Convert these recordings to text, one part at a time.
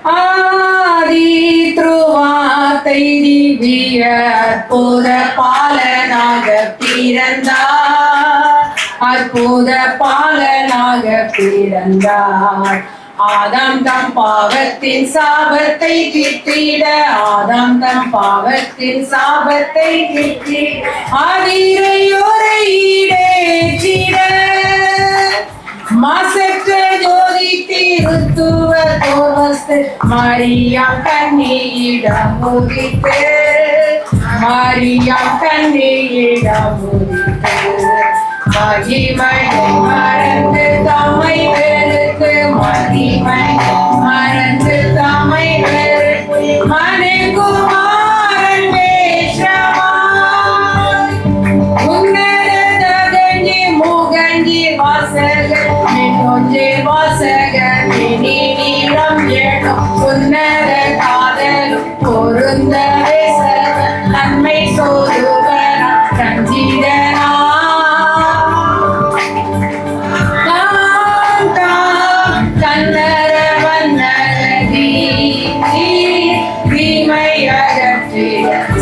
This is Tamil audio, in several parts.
ஆதி திருவார்த்தை திவ்ய அற்புத பாலனாக பிறந்தார், அற்புத பாலனாக பிறந்தார். ஆதாம் தம் பாவத்தின் சாபத்தை தீர்த்திட, ஆதாம் தம் பாவத்தின் சாபத்தை தீர்த்திட, ஆதிரையோரை ஈடேற்றிட, மாசற்ற ஜோதி திருத்துவ தோவஸ்து மரியாம் கன்னியிடம் உதித்து, மரியாம் கன்னியிடம் உதித்து, மகிமையை மறந்து தம்மை வெறுத்து, மகிமையை மறந்து தம்மை வெறுத்து, மனுகுமாரன் வேஷமாய் உன்னத தகஞ்சி முகஞ்சி வாசகர் மின்னொஞ்சே வாசகர் மினி நீளம் ஏழும் உன்னத காதலும் பொருந்தவே சர்வ நன்மை சோதுவரா ரஞ்சிதனா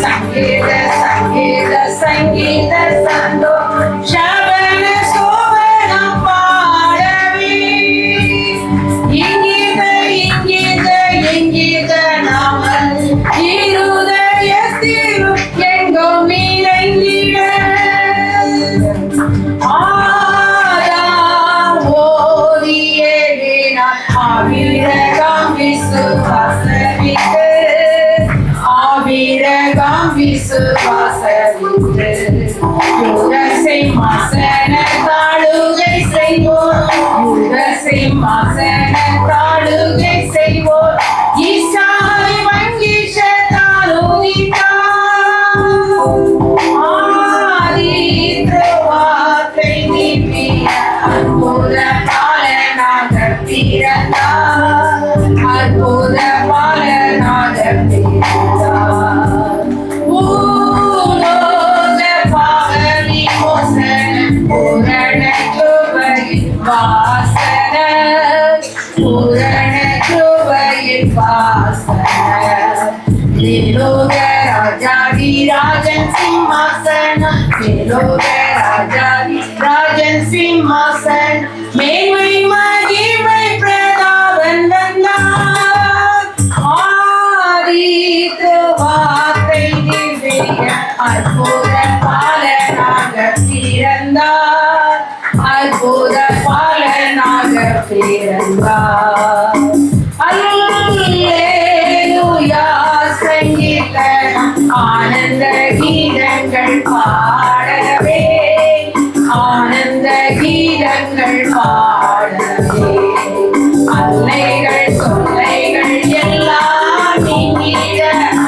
சங்கீத சங்கீத சங்கீத சந்தோ ஷபன சோபன பாடவி இங்கித இங்கித இங்கித நாமல் இருதயத்தில் எங்கும் நிறைந்திட. ஆதாம் ஓதியேடினார் ஆவிரகம் விசுவாசமிட்டு, ஆவிரகம் விசுவாசமிட்டு, யுக சிம்மாசன தாழுகை செய்வோர், யுக சிம்மாசன தாழுகை செய்வோர், ஈசாய் வங்கிஷத்தால் உதித்தார். ஆதி திருவார்த்தை திவ்ய அற்புத பாலனாக பிறந்தார், அற்புத பாலனாக பிறந்தார். பூலோக பாவ விமோசன பூரண கிருபையின் வாசன, பூரண கிருபையின் வாசன, மேலோக ராஜாதி ராஜன் சிம்மாசனம், மேலோக ராஜாதி ராஜன் சிம்மாசனம், மேன்மை மகிமை பிரதாபன் வந்தார். ஆதி திருவார்த்தை திவ்ய அற்புத பாலனாக பிறந்தார், அற்புத பாலனாக பிறந்தார். அல்லேலூயா சங்கீதம் ஆனந்த கீதங்கள் பாடவே, ஆனந்த கீதங்கள் பாடவே, அல்லைகள் தொல்லைகள் எல்லாம் நீங்கிட,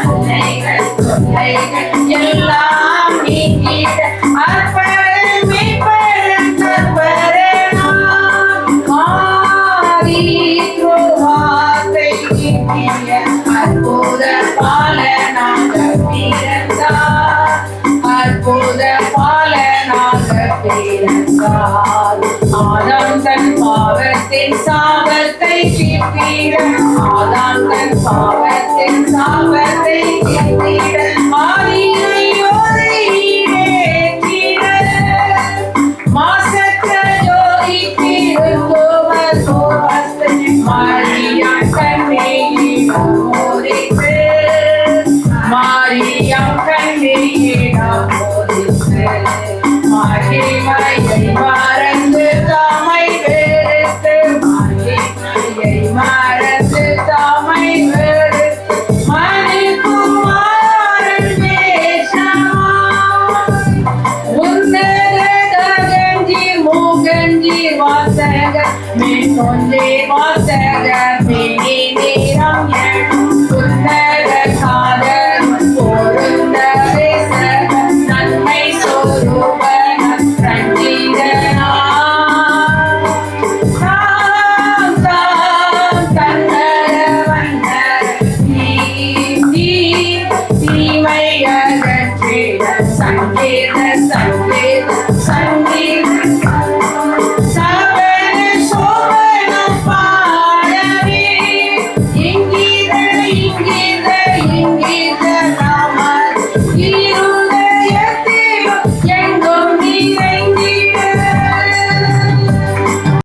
அல்லைகள் தொல்லைகள் எல்லாம் நீங்கிட, அற்பரம் மீட்பரும் தற்பரனாம். ஆதி திருவார்த்தை திவ்ய அற்புத பாலனாக பிறந்தார், அற்புத பாலனாக பிறந்தார். ஆதாம் தன் பாவத்தின் சாபத்தை தீர்த்திட, ஆதாம் தன் பாவத்தின் சாபத்தை தீர்த்திட, ஆதிரையோரை ஈடேற்றிட, மாசற்ற ஜோதி திருத்துவ தோவஸ்து மரியாம் கன்னியிடம்